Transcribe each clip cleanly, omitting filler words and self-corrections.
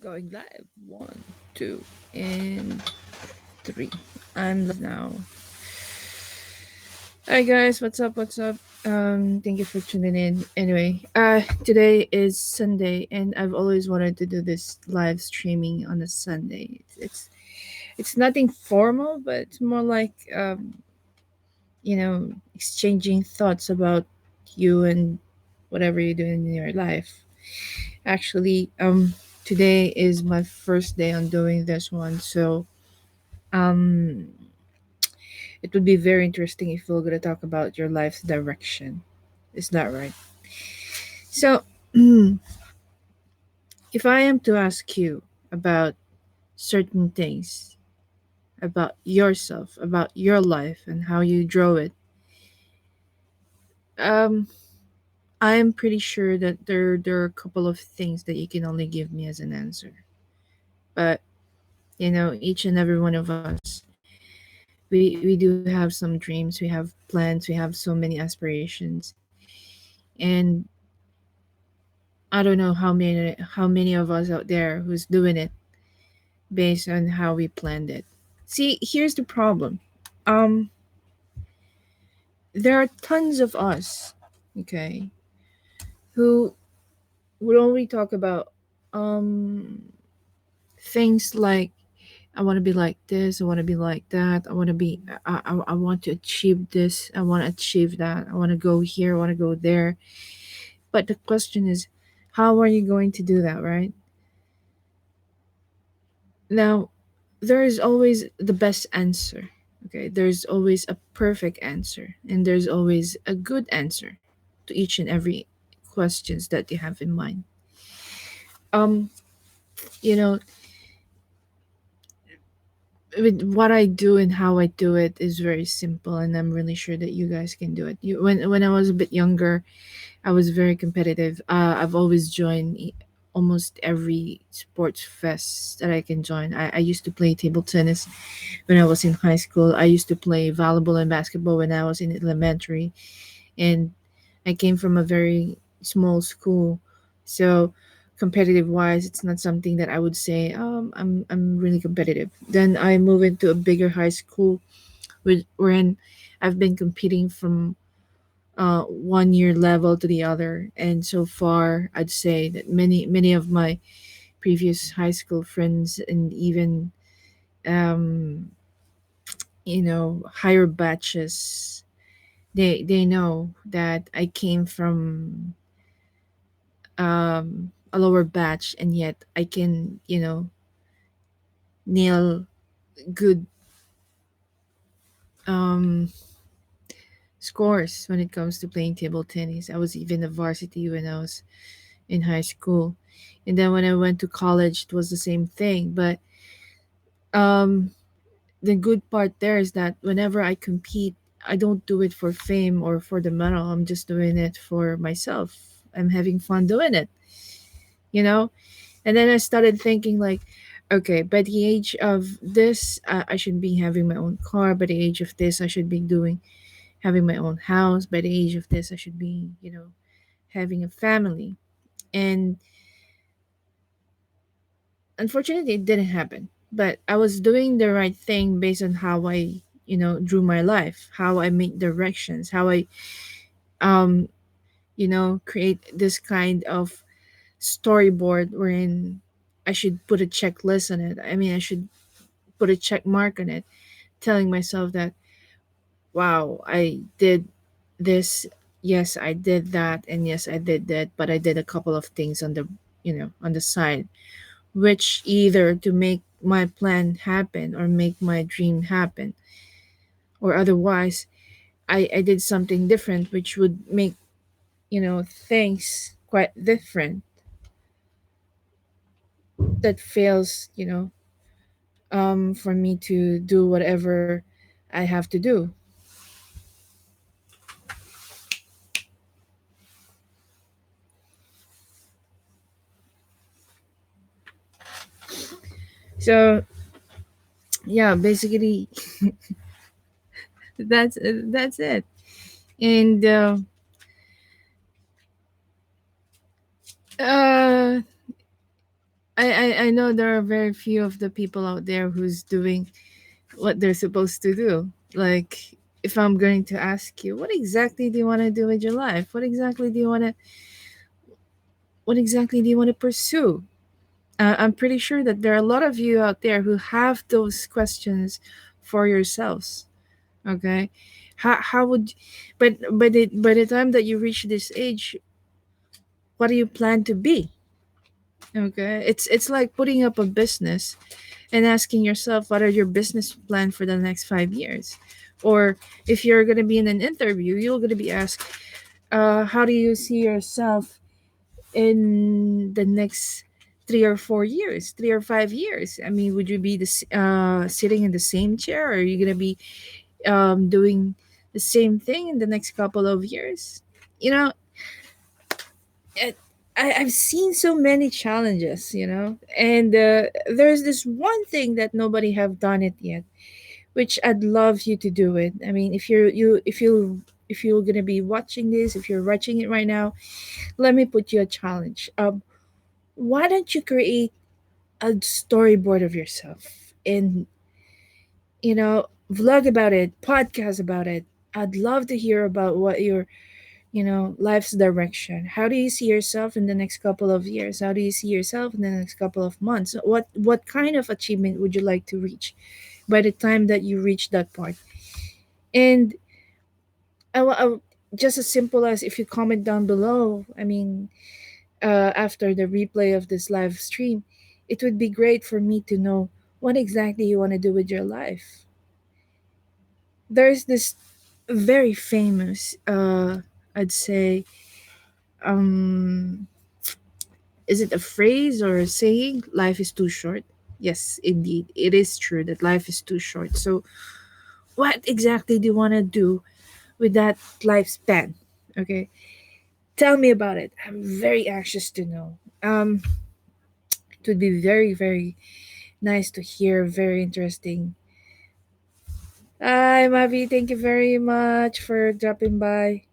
Going live. One, two, and three. I'm live now. Hi guys, what's up? What's up? Thank you for tuning in. Anyway, today is Sunday, and I've always wanted to do this live streaming on a Sunday. It's nothing formal, but it's more like exchanging thoughts about you and whatever you're doing in your life. Actually, today is my first day on doing this one, so um, it would be very interesting if we're gonna talk about your life's direction. Is that right? So, if I am to ask you about certain things about yourself, about your life, and how you draw it, um, I am pretty sure that there are a couple of things that you can only give me as an answer. But each and every one of us, we do have some dreams, we have plans, we have so many aspirations, and I don't know how many of us out there who's doing it based on how we planned it. See, here's the problem. Um, there are tons of us, okay, who would only talk about um things like I want to be like this, I want to be like that, I want to achieve this, I want to achieve that, I want to go here, I want to go there. But the question is, how are you going to do that, right? Now, there is always the best answer. Okay, there's always a perfect answer, and there's always a good answer to each and every questions that you have in mind. Um, you know, with what I do and how I do it is very simple, and I'm really sure that you guys can do it. When I was a bit younger, I was very competitive. I've always joined almost every sports fest that I can join. I used to play table tennis when I was in high school. I used to play volleyball and basketball when I was in elementary. And I came from a very small school. So competitive wise, it's not something that I would say, I'm really competitive. Then I moved into a bigger high school wherein I've been competing from 1 year level to the other. And so far, I'd say that many of my previous high school friends and even um, higher batches, they know that I came from a lower batch, and yet I can nail good um, scores when it comes to playing table tennis. I was even a varsity when I was in high school, and then when I went to college, it was the same thing. But um, the good part there is that whenever I compete, I don't do it for fame or for the medal. I'm just doing it for myself. I'm having fun doing it, you know? And then I started thinking, like, okay, by the age of this, I should be having my own car. By the age of this, I should be having my own house. By the age of this, I should be, having a family. And unfortunately, it didn't happen. But I was doing the right thing based on how I, drew my life, how I make directions, how I, um, create this kind of storyboard wherein I should put a checklist on it. I mean, I should put a check mark on it, telling myself that, wow, I did this. Yes, I did that. And yes, I did that. But I did a couple of things on the side, which either to make my plan happen or make my dream happen, or otherwise I did something different which would make things quite different, that fails for me to do whatever I have to do. So yeah, basically that's it. And uh I know there are very few of the people out there who's doing what they're supposed to do. Like, if I'm going to ask you, what exactly do you want to do with your life? What exactly do you want to pursue? I'm pretty sure that there are a lot of you out there who have those questions for yourselves. Okay, how would, but by the time that you reach this age, what do you plan to be? Okay, it's like putting up a business and asking yourself what are your business plan for the next 5 years, or if you're gonna be in an interview, you're gonna be asked, how do you see yourself in the next 3 or 4 years, 3 or 5 years? I mean, would you be sitting in the same chair, or are you gonna be doing the same thing in the next couple of years? You know, it, I've seen so many challenges, and there's this one thing that nobody have done it yet, which I'd love you to do it. I mean, if you're gonna be watching this, if you're watching it right now, let me put you a challenge. Why don't you create a storyboard of yourself and vlog about it, podcast about it? I'd love to hear about what your life's direction. How do you see yourself in the next couple of years? How do you see yourself in the next couple of months? What kind of achievement would you like to reach by the time that you reach that part? And just as simple as, if you comment down below, I mean, after the replay of this live stream, it would be great for me to know what exactly you want to do with your life. There's this very famous, I'd say, um, is it a phrase or a saying? Life is too short. Yes, indeed. It is true that life is too short. So, what exactly do you want to do with that lifespan? Okay. Tell me about it. I'm very anxious to know. It would be very, very nice to hear. Very interesting. Hi, Mavi. Thank you very much for dropping by.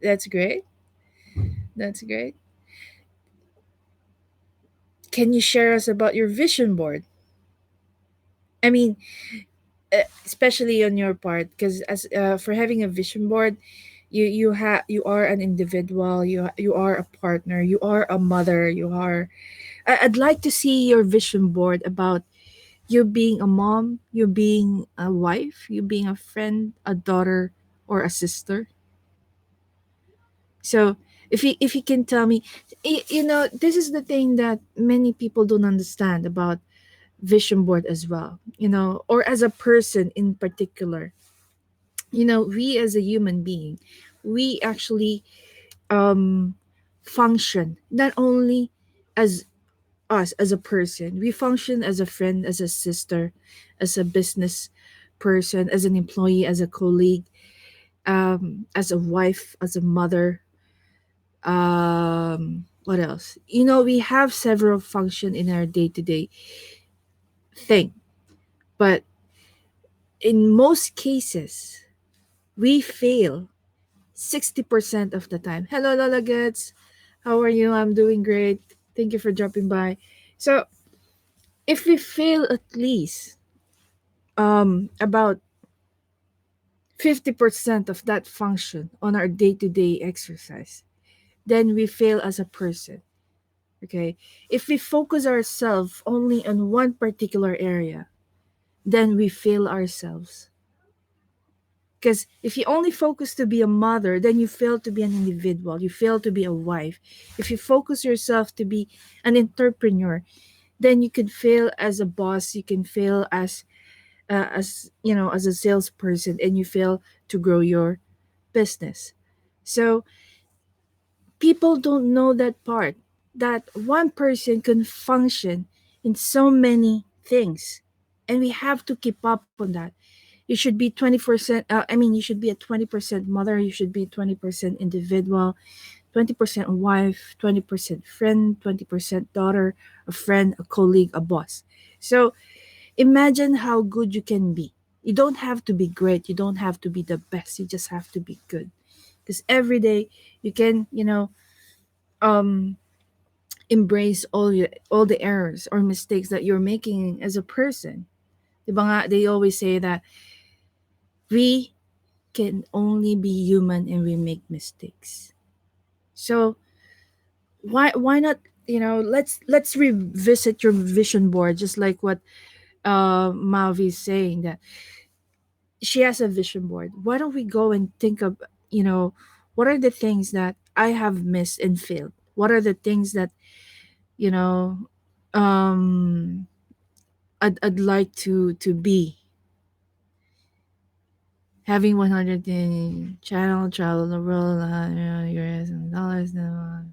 That's great. That's great. Can you share us about your vision board? I mean, especially on your part, because as for having a vision board, you are an individual, you are a partner, you are a mother, I'd like to see your vision board about you being a mom, you being a wife, you being a friend, a daughter, or a sister. So if you can tell me, this is the thing that many people don't understand about vision board as well, or as a person in particular. We as a human being, we actually um function not only as us as a person, we function as a friend, as a sister, as a business person, as an employee, as a colleague, as a wife, as a mother. What else? We have several function in our day-to-day thing, but in most cases we fail 60% of the time. Hello, Lola Gets. How are you? I'm doing great. Thank you for dropping by. So, if we fail at least about 50% of that function on our day-to-day exercise, then we fail as a person. Okay? If we focus ourselves only on one particular area, then we fail ourselves. Because if you only focus to be a mother, then you fail to be an individual. You fail to be a wife. If you focus yourself to be an entrepreneur, then you could fail as a boss. You can fail as a salesperson, and you fail to grow your business. So people don't know that part, that one person can function in so many things, and we have to keep up on that. You should be 20%, you should be a 20% mother, you should be 20% individual, 20% wife, 20% friend, 20% daughter, a friend, a colleague, a boss. So imagine how good you can be. You don't have to be great, you don't have to be the best, you just have to be good. Because every day you can, um embrace all the errors or mistakes that you're making as a person. Diba nga, they always say that we can only be human and we make mistakes. So why not, let's revisit your vision board, just like what Mavi is saying, that she has a vision board. Why don't we go and think of, what are the things that I have missed and failed? What are the things that, you know, um I'd like to be having 100 channel travel the world, US and dollars now.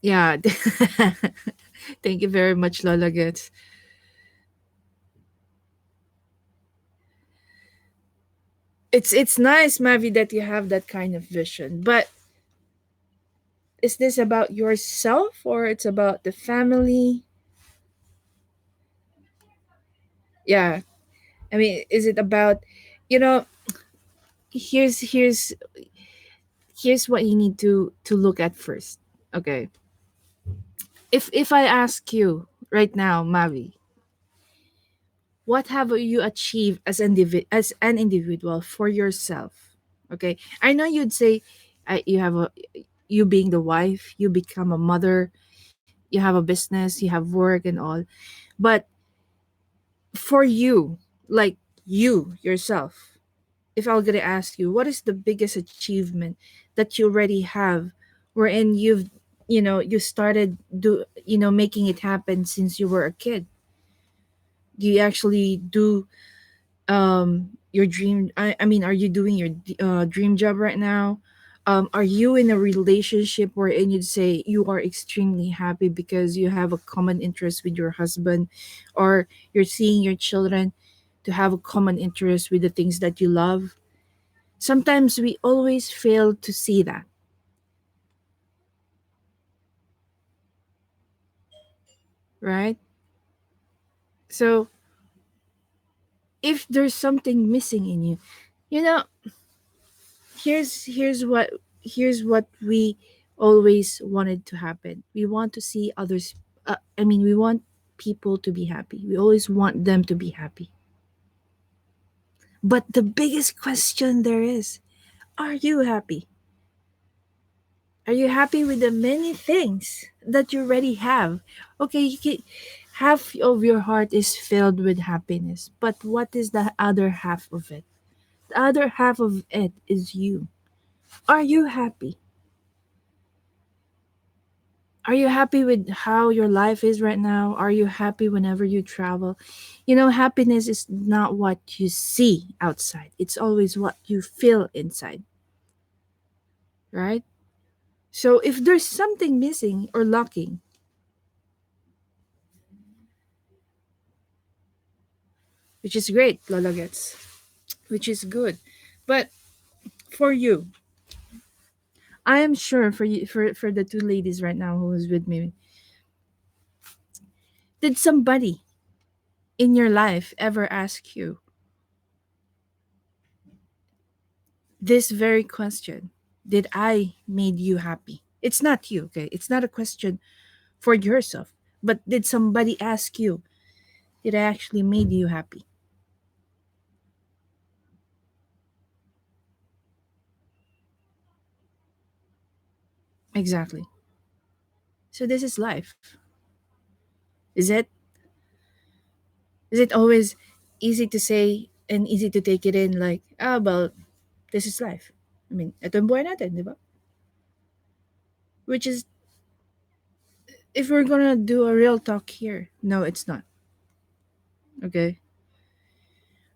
Yeah. Thank you very much, Lola Gets. It's nice, Mavi, that you have that kind of vision. But is this about yourself or it's about the family? Yeah. I mean, is it about, you know, here's here's here's what you need to look at first. Okay. If I ask you right now, Mavi, what have you achieved as as an individual for yourself? Okay. I know you'd say, you have a, you being the wife, you become a mother, you have a business, you have work and all. But for you, like you yourself, if I'm gonna ask you, what is the biggest achievement that you already have, wherein you started making it happen since you were a kid? Do you actually do your dream? I mean, are you doing your dream job right now? Are you in a relationship wherein you'd say you are extremely happy because you have a common interest with your husband, or you're seeing your children to have a common interest with the things that you love? Sometimes we always fail to see that, right? So if there's something missing in you, you know, here's what we always wanted to happen. We want to see others. I mean, we want people to be happy. We always want them to be happy. But the biggest question there is, are you happy? Are you happy with the many things that you already have? Okay, half of your heart is filled with happiness, but what is the other half of it? The other half of it is you. Are you happy? Are you happy with how your life is right now? Are you happy whenever you travel? Happiness is not what you see outside, it's always what you feel inside, right? So if there's something missing or lacking, which is great, Lola gets, which is good. But for you, I am sure for you, for the two ladies right now who is with me, did somebody in your life ever ask you this very question? Did I made you happy? It's not you, okay? It's not a question for yourself. But did somebody ask you, did I actually made you happy? Exactly. So this is life. Is it? Is it always easy to say and easy to take it in, like, well, this is life. I mean, ito yung buhay natin, di ba? Which is, if we're gonna do a real talk here, no, it's not. Okay?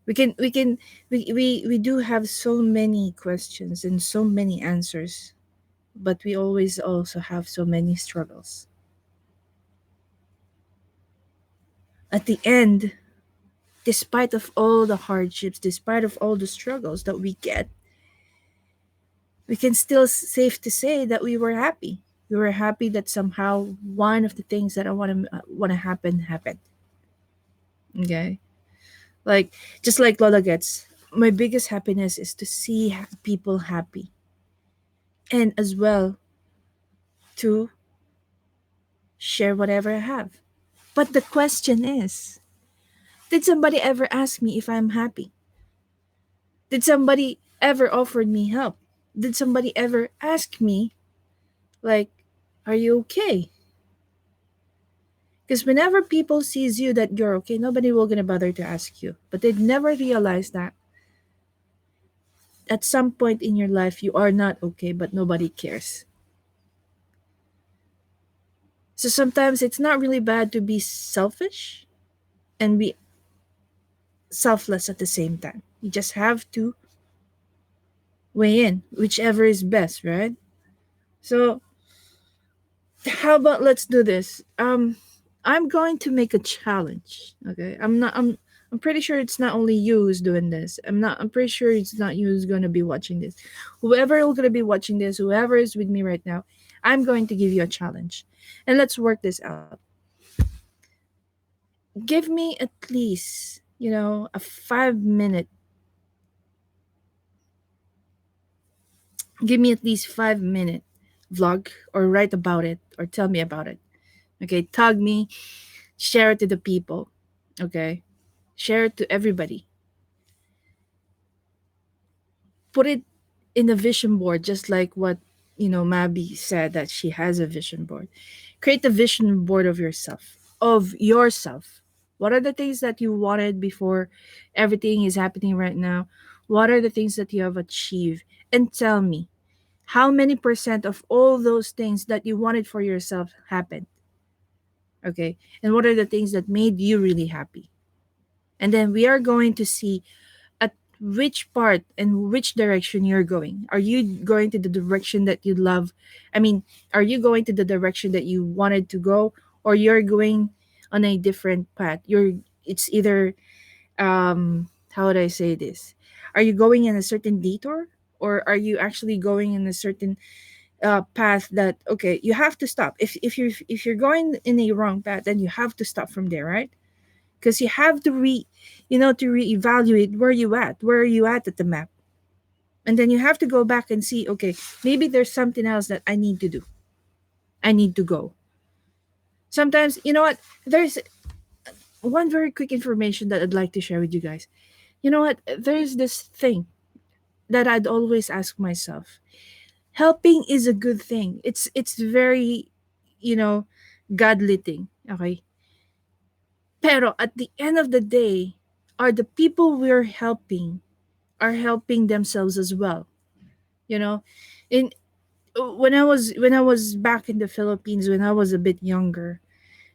We do have so many questions and so many answers, but we always also have so many struggles. At the end, despite of all the hardships, despite of all the struggles that we get, we can still safe to say that we were happy. We were happy that somehow one of the things that I want to happen happened. Okay, like, just like Lola gets. my biggest happiness is to see people happy, and as well to share whatever I have. But the question is, did somebody ever ask me if I'm happy? Did somebody ever offered me help? Did somebody ever ask me, like, are you okay? Because whenever people sees you that you're okay, nobody will gonna bother to ask you. But they'd never realize that at some point in your life you are not okay, but nobody cares. So sometimes it's not really bad to be selfish and be selfless at the same time. You just have to weigh in whichever is best, right? So how about let's do this? I'm going to make a challenge. Okay. I'm pretty sure it's not only you who's doing this. I'm pretty sure it's not you who's gonna be watching this. Whoever is gonna be watching this, whoever is with me right now, I'm going to give you a challenge. And let's work this out. Give me at least, a 5 minute, give me at least 5 minute vlog, or write about it, or tell me about it. Okay, tag me, share it to the people. Okay, share it to everybody. Put it in a vision board, just like what Mabi said, that she has a vision board. Create a vision board of yourself, what are the things that you wanted before everything is happening right now? What are the things that you have achieved? And tell me, how many percent of all those things that you wanted for yourself happened? Okay, and what are the things that made you really happy? And then we are going to see at which part and which direction you're going. Are you going to the direction that you love? I mean, are you going to the direction that you wanted to go, or you're going on a different path? It's either, how would I say this? Are you going in a certain detour, or are you actually going in a certain path that, okay, you have to stop? If you're going in a wrong path, then you have to stop from there, right? Because you have to reevaluate where are you at the map. And then you have to go back and see, okay, maybe there's something else that I need to do. I need to go. Sometimes, you know what, there's one very quick information that I'd like to share with you guys. You know what, there's this thing that I'd always ask myself. Helping is a good thing. It's very, you know godly thing. Okay, pero at the end of the day, are the people we're helping are helping themselves as well? you know in when I was back in the Philippines, when I was a bit younger,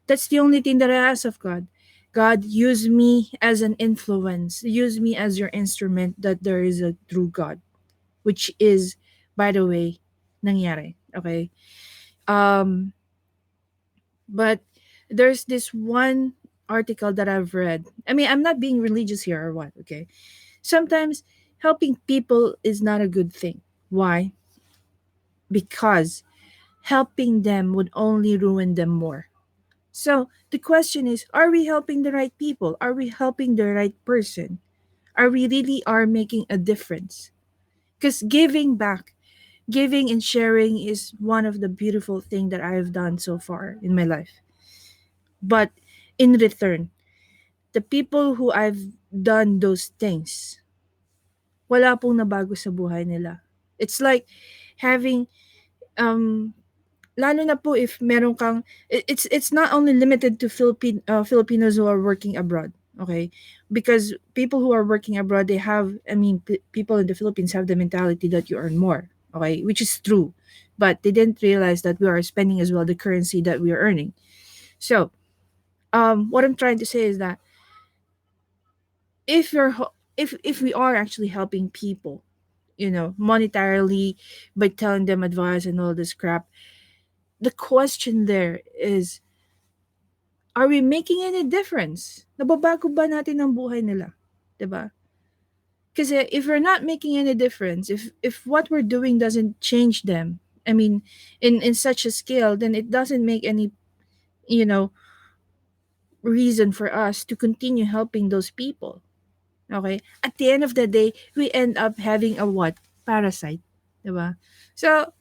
that's the only thing that I ask of God. God, use me as an influence, use me as your instrument, that there is a true God, which is, by the way, nangyari. Okay. Um but there's this one article that I've read. I mean, I'm not being religious here or what. Okay, sometimes helping people is not a good thing. Why? Because helping them would only ruin them more. So the question is, are we helping the right people? Are we helping the right person? Are we really are making a difference? Because giving back, giving and sharing is one of the beautiful things that I have done so far in my life. But in return, the people who I've done those things, wala pong nabago sa buhay nila. It's like having, um lalo na po if meron kang, it's not only limited to Filipinos who are working abroad. Okay, because people who are working abroad, they have, I mean, people in the Philippines have the mentality that you earn more. Okay, which is true, but they didn't realize that we are spending as well the currency that we are earning. So what I'm trying to say is that if we are actually helping people, monetarily, by telling them advice and all this crap, the question there is, are we making any difference? Nababago ba natin ang buhay nila? 'Di ba? Kasi if we're not making any difference, if what we're doing doesn't change them, I mean, in such a scale, then it doesn't make any, you know, reason for us to continue helping those people. Okay? At the end of the day, we end up having a what? Parasite. Diba? So,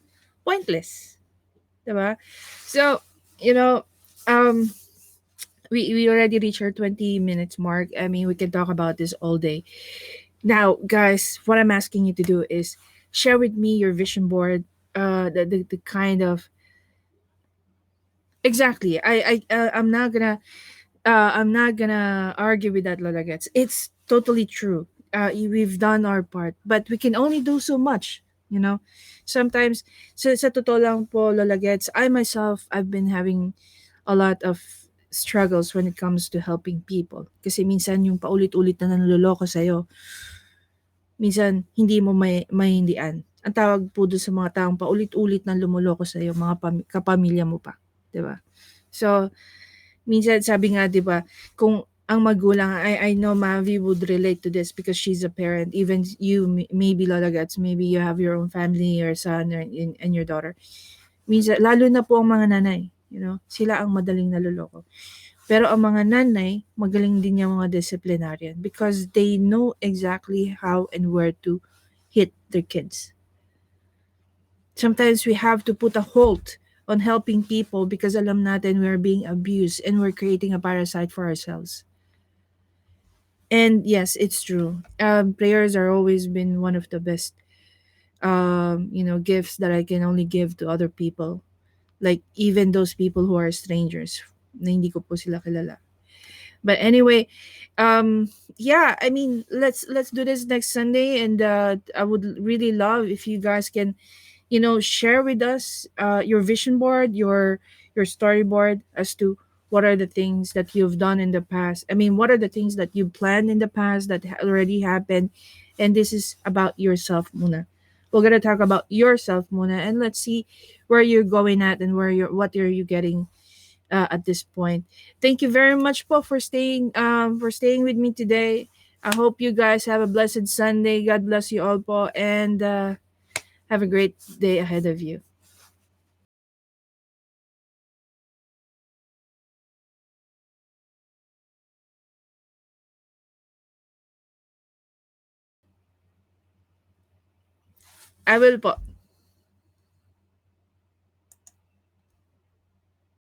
pointless. Diba? So, you know, um, we already reached our 20 minutes mark. I mean, we can talk about this all day. Now, guys, what I'm asking you to do is share with me your vision board, the kind of exactly. I'm not gonna argue with that, Lola Gets. It's totally true. We've done our part, but we can only do so much. You know, sometimes sa totoo lang po, Lola Gets, I myself I've been having a lot of struggles when it comes to helping people. Kasi minsan yung paulit-ulit na nanloloko sa'yo, minsan hindi mo maintindihan. Ang tawag po doon sa mga taong paulit-ulit na lumoloko sa'yo, mga kapamilya mo pa. 'Di ba? So, minsan sabi nga 'di ba, kung ang magulang, I know Mavi would relate to this because she's a parent. Even you, maybe Lola Gats, maybe you have your own family, your son, and your daughter. Minsan, lalo na po ang mga nanay, sila ang madaling naloloko. Pero ang mga nanay, magaling din yung mga disciplinarian because they know exactly how and where to hit their kids. Sometimes we have to put a halt on helping people because alam natin we're being abused and we're creating a parasite for ourselves. And yes, it's true. Prayers are always been one of the best, gifts that I can only give to other people. Like even those people who are strangers na hindi ko po sila kilala. But anyway, yeah, I mean, let's do this next Sunday, and I would really love if you guys can share with us your vision board, your storyboard as to what are the things that you've done in the past. I mean, what are the things that you planned in the past that already happened, and this is about yourself, Muna. We're gonna talk about yourself, Muna, and let's see where you're going at and what are you getting at this point. Thank you very much, po, for staying with me today. I hope you guys have a blessed Sunday. God bless you all, po, and have a great day ahead of you. I will po.